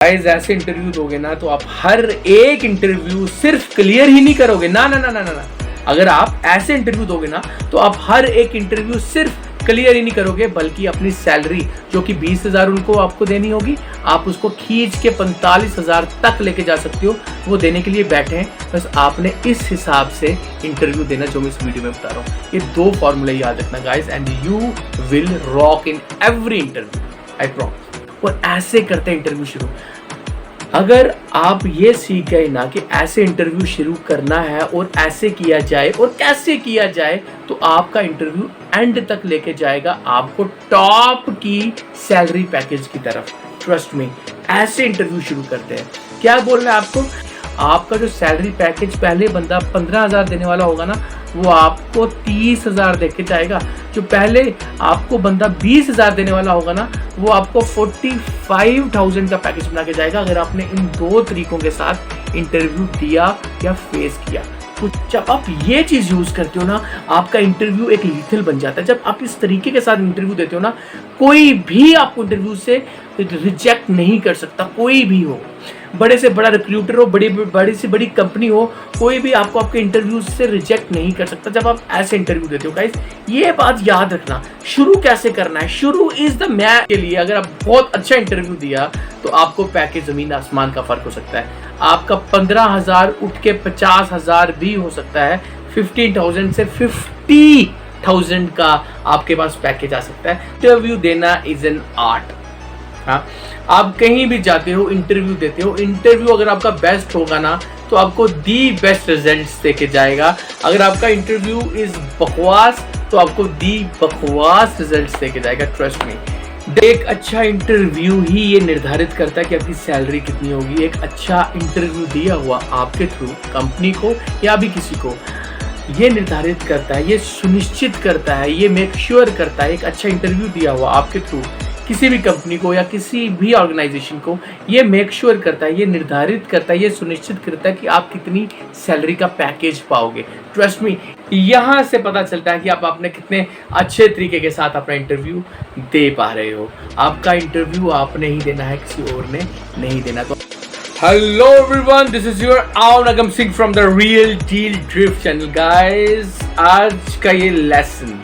Guys ऐसे interview दोगे ना तो आप हर एक इंटरव्यू सिर्फ क्लियर ही नहीं करोगे ना ना ना ना ना ना अगर आप ऐसे इंटरव्यू दोगे ना तो आप हर एक इंटरव्यू सिर्फ क्लियर ही नहीं करोगे बल्कि अपनी सैलरी जो कि 20,000 उनको आपको देनी होगी आप उसको खींच के 45,000 तक लेके जा सकते हो। वो देने के लिए बैठे हैं, बस आपने इस हिसाब से इंटरव्यू देना जो मैं इस वीडियो में बता रहा हूँ। ये 2 फॉर्मूला याद रखना guys and you will rock in every interview, I promise. और ऐसे करते हैं इंटरव्यू शुरू। अगर आप ये सीख गए ना कि ऐसे इंटरव्यू शुरू करना है और ऐसे किया जाए और कैसे किया जाए तो आपका इंटरव्यू एंड तक लेके जाएगा आपको टॉप की सैलरी पैकेज की तरफ। ट्रस्ट मी, ऐसे इंटरव्यू शुरू करते हैं। क्या बोलना है आपको? आपका जो सैलरी पैकेज पहले बंदा 15,000 देने वाला होगा ना वो आपको 30,000 देके जाएगा। जो पहले आपको बंदा 20,000 देने वाला होगा ना वो आपको 45,000 का पैकेज बना के जाएगा अगर आपने इन 2 तरीकों के साथ इंटरव्यू दिया या फेस किया। तो जब आप ये चीज यूज करते हो ना आपका इंटरव्यू एक लीथल बन जाता है। जब आप इस तरीके के साथ इंटरव्यू देते हो ना कोई भी आपको इंटरव्यू से रिजेक्ट नहीं कर सकता। कोई भी हो, बड़े से बड़ा रिक्रूटर हो, बड़ी से बड़ी कंपनी हो, कोई भी आपको आपके इंटरव्यू से रिजेक्ट नहीं कर सकता जब आप ऐसे इंटरव्यू देते हो। गाइस ये बात याद रखना। शुरू कैसे करना है? शुरू इज द मैन के लिए अगर आप बहुत अच्छा इंटरव्यू दिया तो आपको पैकेज जमीन आसमान का फर्क हो सकता है। आपका 15,000 उठ के 50,000 भी हो सकता है। 15,000 से 50,000 का आपके पास पैकेज आ सकता है। इंटरव्यू देना इज एन आर्ट। हाँ, आप कहीं भी जाते हो इंटरव्यू देते हो, इंटरव्यू अगर आपका बेस्ट होगा ना तो आपको दी बेस्ट रिजल्ट्स देके जाएगा। अगर आपका इंटरव्यू इज बकवास तो आपको दी बकवास रिजल्ट्स देके जाएगा। ट्रस्ट मी, एक अच्छा इंटरव्यू ही ये निर्धारित करता है कि आपकी सैलरी कितनी होगी। एक अच्छा इंटरव्यू दिया हुआ आपके थ्रू कंपनी को या भी किसी को ये निर्धारित करता है, ये सुनिश्चित करता है, ये मेक श्योर करता है। एक अच्छा इंटरव्यू दिया हुआ आपके थ्रू किसी भी कंपनी को या किसी भी ऑर्गेनाइजेशन को ये मेक श्योर करता है, ये निर्धारित करता है, ये सुनिश्चित करता है कि आप कितनी सैलरी का पैकेज पाओगे। ट्रस्ट मी, यहाँ से पता चलता है कि आप अपने कितने अच्छे तरीके के साथ अपना इंटरव्यू दे पा रहे हो। आपका इंटरव्यू आपने ही देना है, किसी और ने नहीं देना। तो hello everyone, this is your Agam Singh from the real deal drift channel. Guys आज का ये लेसन,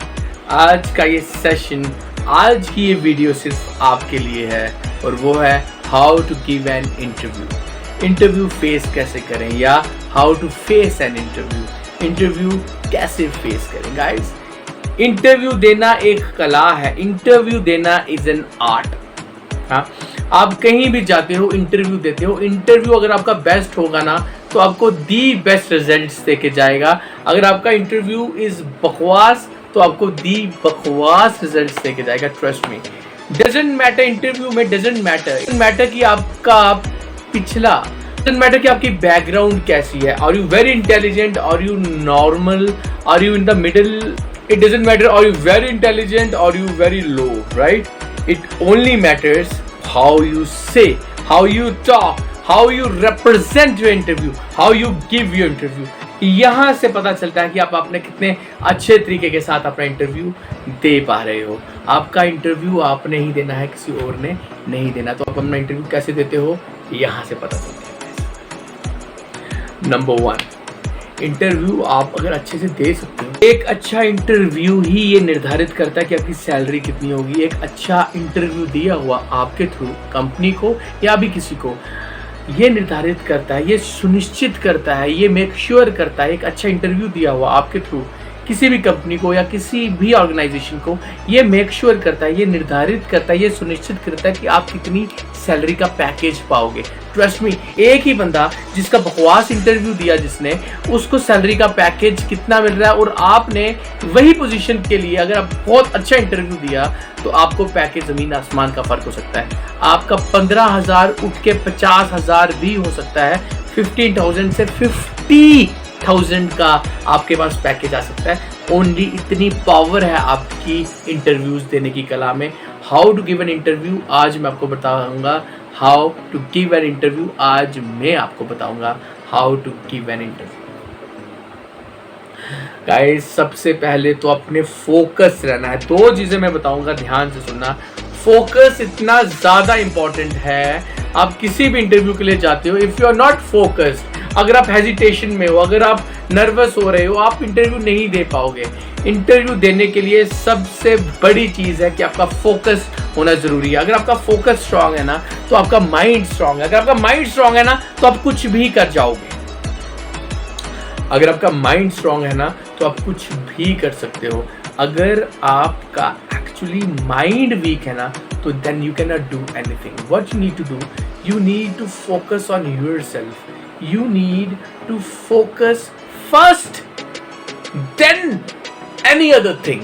आज का ये सेशन, आज की ये वीडियो सिर्फ आपके लिए है और वो है how to give an interview. Interview face कैसे करें या how to face an interview. Interview कैसे फेस करें। गाइस इंटरव्यू देना एक कला है, इंटरव्यू देना इज एन आर्ट। हाँ, आप कहीं भी जाते हो इंटरव्यू देते हो, इंटरव्यू अगर आपका बेस्ट होगा ना तो आपको दी बेस्ट रिजल्ट्स देके जाएगा। अगर आपका इंटरव्यू इज बकवास तो आपको दी बकवास रिजल्ट्स देके जाएगा। Trust me, doesn't matter interview में, डजंट मैटर कि आपका पिछला, डजंट मैटर कि आपकी बैकग्राउंड कैसी है। Are you very intelligent, are you normal, are you in the middle, it doesn't matter. Are you very intelligent, are you very low, right? It only matters how you say, how you talk, how you represent your interview, how you give your interview. यहाँ से पता चलता है कि आप अपने कितने अच्छे तरीके के साथ अपना इंटरव्यू दे पा रहे हो। आपका इंटरव्यू आपने ही देना है, किसी और ने नहीं देना। तो आप अपना इंटरव्यू कैसे देते हो यहाँ से पता चलता है। नंबर 1, इंटरव्यू आप अगर अच्छे से दे सकते हो। एक अच्छा इंटरव्यू ही ये निर्धारित करता है कि आपकी सैलरी कितनी होगी। एक अच्छा इंटरव्यू दिया हुआ आपके थ्रू कंपनी को या भी किसी को ये निर्धारित करता है, ये सुनिश्चित करता है, ये मेक श्योर करता है। एक अच्छा इंटरव्यू दिया हुआ आपके थ्रू किसी भी कंपनी को या किसी भी ऑर्गेनाइजेशन को ये मेक श्योर करता है, ये निर्धारित करता है, ये सुनिश्चित करता है कि आप कितनी सैलरी का पैकेज पाओगे। ट्रस्ट मी, एक ही बंदा जिसका बकवास इंटरव्यू दिया जिसने, उसको सैलरी का पैकेज कितना मिल रहा है और आपने वही पोजीशन के लिए अगर आप बहुत अच्छा इंटरव्यू दिया तो आपको पैकेज जमीन आसमान का फर्क हो सकता है। आपका 15,000 उठ के 50,000 भी हो सकता है। 15,000 से 50,000 का आपके पास पैकेज आ सकता है। ओनली इतनी पावर है आपकी इंटरव्यूज देने की कला में। How to give an interview आज मैं आपको बताऊंगा। How to give an interview आज मैं आपको बताऊंगा। How to give an interview. Guys सबसे पहले तो अपने फोकस रहना है। 2 चीजें मैं बताऊंगा, ध्यान से सुनना। फोकस इतना ज़्यादा इम्पॉर्टेंट है। आप किसी भी इंटरव्यू के लिए जाते हो, if you are not focused, अगर आप हेजिटेशन में हो, अगर आप नर्वस हो रहे हो, आप इंटरव्यू नहीं दे पाओगे। इंटरव्यू देने के लिए सबसे बड़ी चीज है कि आपका फोकस होना जरूरी है। अगर आपका फोकस स्ट्रांग है ना तो आपका माइंड स्ट्रांग है, अगर आपका माइंड स्ट्रांग है ना तो आप कुछ भी कर जाओगे। अगर आपका माइंड स्ट्रांग है ना तो आप कुछ भी कर सकते हो। अगर आपका एक्चुअली माइंड वीक है ना तो then you can not do anything. What you need to do, you need to focus on yourself, you need to focus first then any other thing।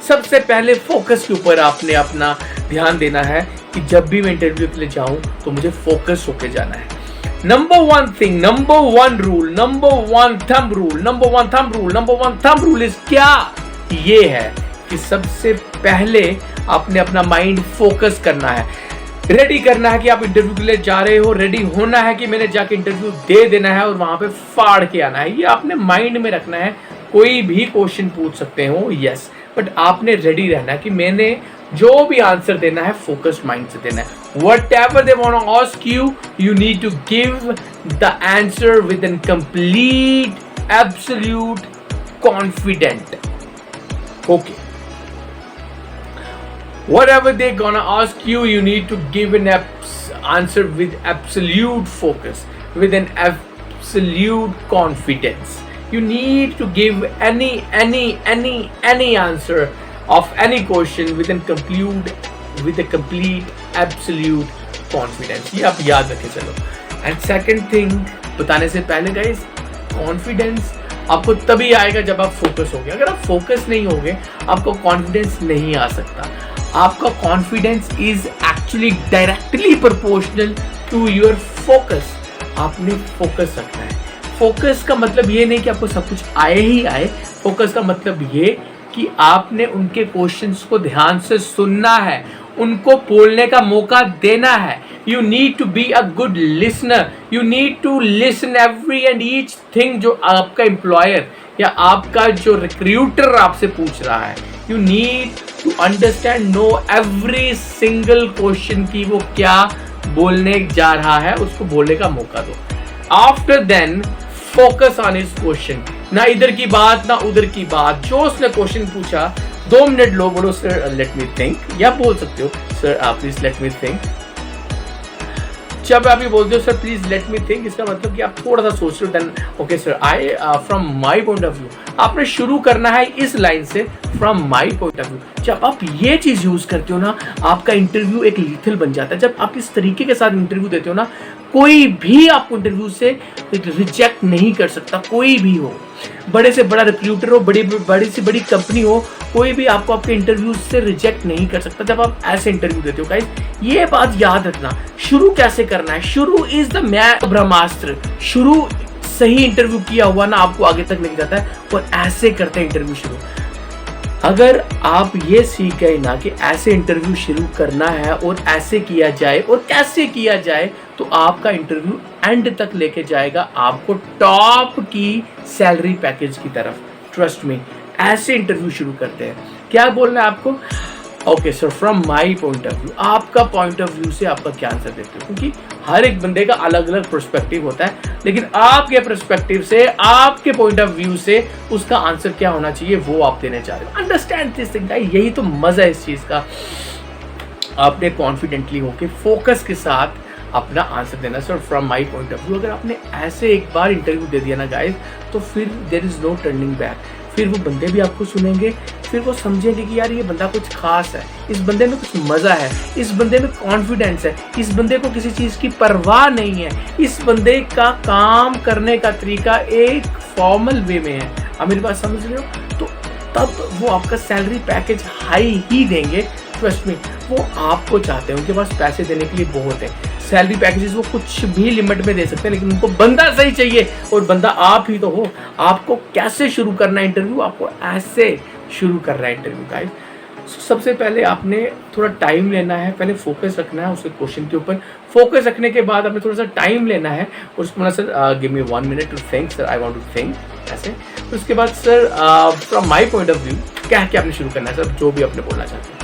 सबसे पहले फोकस के ऊपर आपने अपना ध्यान देना है कि जब भी मैं इंटरव्यू के लिए जाऊं तो मुझे फोकस होके जाना है। Number one thing, number one rule, number one thumb rule, number one thumb rule, number one thumb rule is क्या? ये है कि सबसे पहले आपने अपना माइंड फोकस करना है, रेडी करना है कि आप इंटरव्यू के लिए जा रहे हो, रेडी होना है कि मैंने जाके इंटरव्यू दे देना है और वहां पे फाड़ के आना है। ये आपने माइंड में रखना है। कोई भी क्वेश्चन पूछ सकते हो, यस, बट आपने रेडी रहना है कि मैंने जो भी आंसर देना है फोकस्ड माइंड से देना है। Whatever they want to ask you, you need to give the answer with an complete absolute confident. Okay, whatever they're gonna ask you, you need to give an answer with absolute focus, with an absolute confidence. You need to give any answer of any question with a complete absolute confidence. ये आप याद रखें चलो। And second thing बताने से पहले guys, confidence आपको तभी आएगा जब आप फोकस होगे। अगर आप फोकस नहीं होगे आपको कॉन्फिडेंस नहीं आ सकता। आपका confidence is actually directly proportional to your focus. आपने फोकस रखना है। फोकस का मतलब ये नहीं कि आपको सब कुछ आए ही आए। फोकस का मतलब ये कि आपने उनके क्वेश्चंस को ध्यान से सुनना है, उनको बोलने का मौका देना है। You need to be a good listener. You need to listen every and each thing जो आपका एम्प्लॉयर या आपका जो रिक्रूटर आपसे पूछ रहा है। You need to understand, know every single question की वो क्या बोलने जा रहा है, उसको बोलने का मौका दो। After then focus on his question, ना इधर की बात ना उधर की बात। जो उसने क्वेश्चन पूछा 2 मिनट लो, बोलो सर लेट मी थिंक, या बोल सकते हो सर आप प्लीज लेट मी थिंक। जब आप ये बोलते हो sir please let me think, इसका मतलब कि आप थोड़ा सा सोच रहे हो। Then okay sir I from my point of view, आपने शुरू करना है इस लाइन से, from my point of view. जब आप ये चीज यूज करते हो ना, आपका इंटरव्यू एक लीथल बन जाता है। जब आप इस तरीके के साथ इंटरव्यू देते हो ना, कोई भी आपको इंटरव्यू से रिजेक्ट नहीं कर सकता। कोई भी हो, बड़े से बड़ा रिक्रूटर हो, बड़ी से बड़ी कंपनी हो, कोई भी आपको आपके इंटरव्यू से रिजेक्ट नहीं कर सकता जब आप ऐसे इंटरव्यू देते हो। गाइस ये बात याद रखना। शुरू कैसे करना है? शुरू इज द मैन ब्रह्मास्त्र। शुरू सही इंटरव्यू किया हुआ ना आपको आगे तक लेके जाता है, और ऐसे करते हैं इंटरव्यू शुरू। अगर आप ये सीख गए ना कि ऐसे इंटरव्यू शुरू करना है और ऐसे किया जाए और कैसे किया जाए, तो आपका इंटरव्यू एंड तक लेके जाएगा आपको टॉप की सैलरी पैकेज की तरफ। ट्रस्ट मी, ऐसे इंटरव्यू शुरू करते हैं। क्या बोलना है आपको? Okay sir from my point of view. आपका पॉइंट ऑफ व्यू से आपका क्या आंसर देते हो, क्योंकि हर एक बंदे का अलग अलग पर्सपेक्टिव होता है, लेकिन आपके पर्सपेक्टिव से, आपके पॉइंट ऑफ व्यू से उसका आंसर क्या होना चाहिए वो आप देने चाह रहे हो। अंडरस्टैंड दिस थिंग गाइस, यही तो मजा है इस चीज का। आपने कॉन्फिडेंटली होके फोकस के साथ अपना आंसर देना। Sir from my point of view, अगर आपने ऐसे एक बार इंटरव्यू दे दिया ना गाइस, तो फिर there is no turning back. फिर वो बंदे भी आपको सुनेंगे, फिर वो समझेंगे कि यार ये बंदा कुछ खास है, इस बंदे में कुछ मजा है, इस बंदे में कॉन्फिडेंस है, इस बंदे को किसी चीज की परवाह नहीं है, इस बंदे का काम करने का तरीका एक फॉर्मल वे में है। आप मेरी बात समझ रहे हो? तो तब वो आपका सैलरी पैकेज हाई ही देंगे। ट्रस्ट में, वो आपको चाहते हैं, उनके पास पैसे देने के लिए बहुत है। सैलरी पैकेजेस वो कुछ भी लिमिट में दे सकते हैं, लेकिन उनको बंदा सही चाहिए, और बंदा आप ही तो हो। आपको कैसे शुरू करना है इंटरव्यू? आपको ऐसे शुरू करना है इंटरव्यू गाइस। सबसे पहले आपने थोड़ा टाइम लेना है, पहले फोकस रखना है उसके क्वेश्चन के ऊपर। फोकस रखने के बाद आपने थोड़ा सा टाइम लेना है, उसको बोला sir give me 1 minute to think, sir I want to think, ऐसे। उसके बाद sir from my point of view क्या क्या आपने शुरू करना है, सर जो भी आपने बोलना चाहते हैं।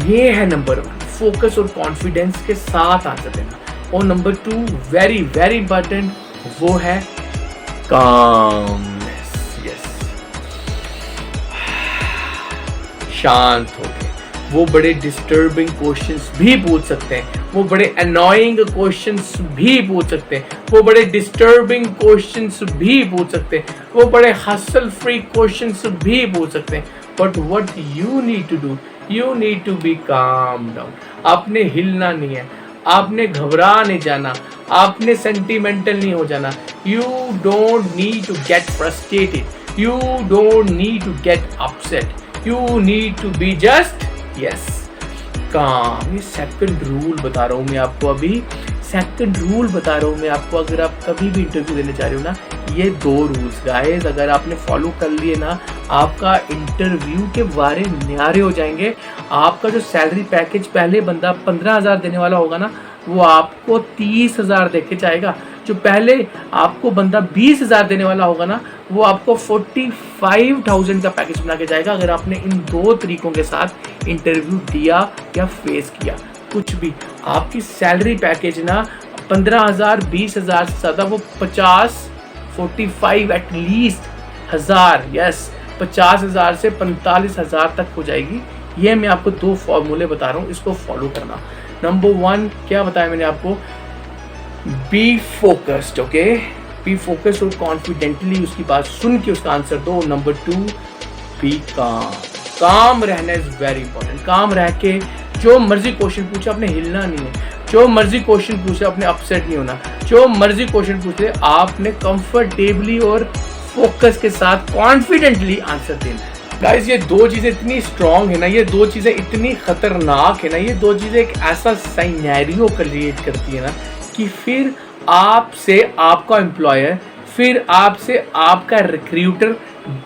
ये है नंबर 1, फोकस और कॉन्फिडेंस के साथ आंसर देना। और नंबर 2 वेरी वेरी इंपॉर्टेंट, वो है कामनेस। यस, शांत हो गए। वो बड़े डिस्टर्बिंग क्वेश्चंस भी पूछ सकते हैं, वो बड़े अनोइंग क्वेश्चंस भी पूछ सकते हैं, वो बड़े डिस्टर्बिंग क्वेश्चंस भी पूछ सकते हैं, वो बड़े हसल फ्री क्वेश्चंस भी पूछ सकते हैं। But what you need to do, you need to be calm down. आपने हिलना नहीं है, आपने घबरा नहीं जाना, आपने सेंटिमेंटल नहीं हो जाना। You don't need to get frustrated, you don't need to get upset, you need to be just yes calm. ये सेकंड रूल बता रहा हूँ मैं आपको, अभी सेकंड रूल बता रहा हूँ मैं आपको। अगर आप कभी भी इंटरव्यू देने जा रहे हो ना, ये 2 रूल्स गाइस अगर आपने फॉलो कर लिए ना, आपका इंटरव्यू के बारे न्यारे हो जाएंगे। आपका जो सैलरी पैकेज पहले बंदा 15,000 देने वाला होगा ना, वो आपको 30,000 देके जाएगा। जो पहले आपको बंदा 20,000 देने वाला होगा ना, वो आपको 45,000 का पैकेज बना के जाएगा, अगर आपने इन 2 तरीकों के साथ इंटरव्यू दिया या फेस किया। कुछ भी आपकी सैलरी पैकेज ना 15,000 20,000 से ज़्यादा, वो 50 45 एटलीस्ट हज़ार, यस 50,000 से 45,000 तक हो जाएगी। ये मैं आपको 2 फॉर्मूले बता रहा हूँ, इसको फॉलो करना। नंबर 1 क्या बताया मैंने आपको, be focused. Okay, be focused और कॉन्फिडेंटली उसकी बात सुन के उसका आंसर दो। नंबर 2 बी काम। काम रहना इज वेरी इंपॉर्टेंट। काम रह के जो मर्जी क्वेश्चन पूछे आपने हिलना नहीं है, जो मर्जी क्वेश्चन पूछे आपने अपसेट नहीं होना, जो मर्जी क्वेश्चन पूछे आपने कंफर्टेबली और फोकस के साथ कॉन्फिडेंटली आंसर देना है। गाइस ये 2 चीज़ें इतनी स्ट्रॉन्ग है ना, ये 2 चीज़ें इतनी खतरनाक है ना, ये 2 चीज़ें एक ऐसा सिनेरियो क्रिएट करती है ना कि फिर आपसे आपका एम्प्लॉयर, फिर आपसे आपका रिक्रूटर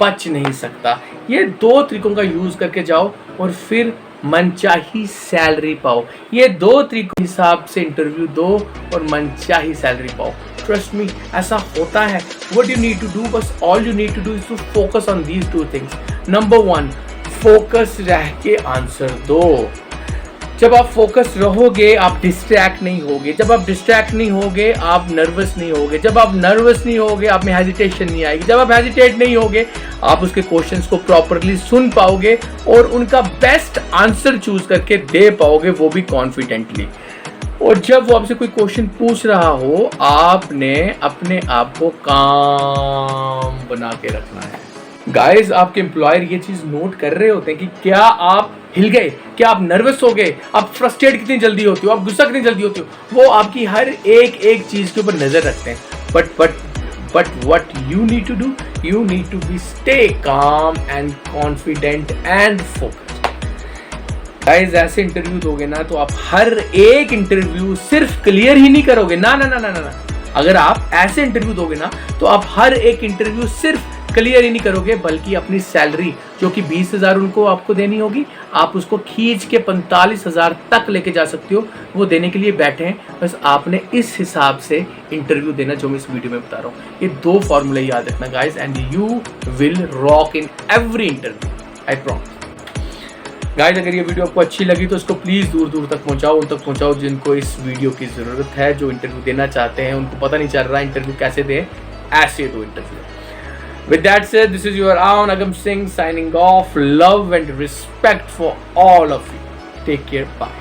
बच नहीं सकता। ये 2 तरीकों का यूज़ करके जाओ और फिर मनचाही सैलरी पाओ। ये 2 तरीकों के हिसाब से इंटरव्यू दो और मनचाही सैलरी पाओ। ट्रस्ट मी, ऐसा होता है। What you need to do, बस all you need to do is to focus on these 2 things. Number 1, focus रह के आंसर दो। जब आप फोकस रहोगे आप डिस्ट्रैक्ट नहीं होगे, जब आप डिस्ट्रैक्ट नहीं होगे आप नर्वस नहीं होगे, जब आप नर्वस नहीं होगे आप में हेजिटेशन नहीं आएगी, जब आप हेजिटेट नहीं होगे आप उसके क्वेश्चंस को प्रॉपरली सुन पाओगे और उनका बेस्ट आंसर चूज करके दे पाओगे, वो भी कॉन्फिडेंटली। और जब वो आपसे कोई क्वेश्चन पूछ रहा हो आपने अपने आप को काम बना के रखना है। गाइस आपके एम्प्लॉयर ये चीज नोट कर रहे होते हैं कि क्या आप हिल गए, क्या आप नर्वस हो गए, आप फ्रस्ट्रेट कितनी जल्दी होती हो, आप गुस्सा कितनी जल्दी होती हो। वो आपकी हर एक चीज के ऊपर नजर रखते हैं। But what you need to do, you need to be stay calm and confident and focused. Guys ऐसे इंटरव्यू दोगे ना तो आप हर एक इंटरव्यू सिर्फ क्लियर ही नहीं करोगे, ना ना ना ना ना। अगर आप ऐसे इंटरव्यू दोगे ना तो आप हर एक इंटरव्यू सिर्फ क्लियर ही नहीं करोगे, बल्कि अपनी सैलरी जो कि 20,000 उनको आपको देनी होगी, आप उसको खींच के 45,000 तक लेके जा सकते हो। वो देने के लिए बैठे हैं, बस आपने इस हिसाब से इंटरव्यू देना जो मैं इस वीडियो में बता रहा हूँ। ये 2 फॉर्मूले याद रखना guys, and you will rock in every interview, I promise. Guys अगर ये वीडियो आपको अच्छी लगी तो इसको प्लीज़ दूर दूर तक पहुँचाओ, उन तक पहुँचाओ जिनको इस वीडियो की ज़रूरत है, जो इंटरव्यू देना चाहते हैं, उनको पता नहीं चल रहा इंटरव्यू कैसे दें, ऐसे दो interview. With that said, this is your own Agam Singh signing off. Love and respect for all of you. Take care. Bye.